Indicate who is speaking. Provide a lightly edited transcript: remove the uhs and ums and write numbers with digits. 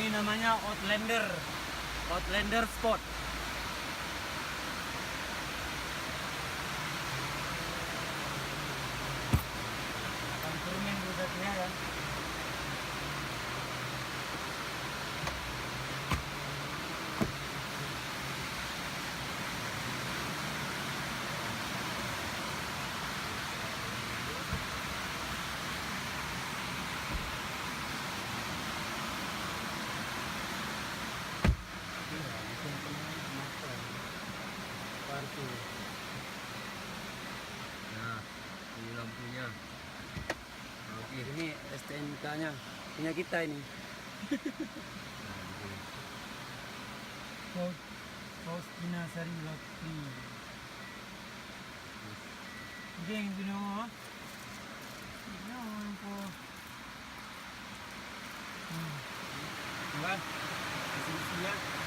Speaker 1: Ini namanya Outlander Sport. Akan turunin budatnya kan.
Speaker 2: Nah, ini lampunya.
Speaker 1: Oke, ini STNK-nya punya kita ini. Faustina Sari Lakri. Geng bino. Bino po. Kan? Sini-sini.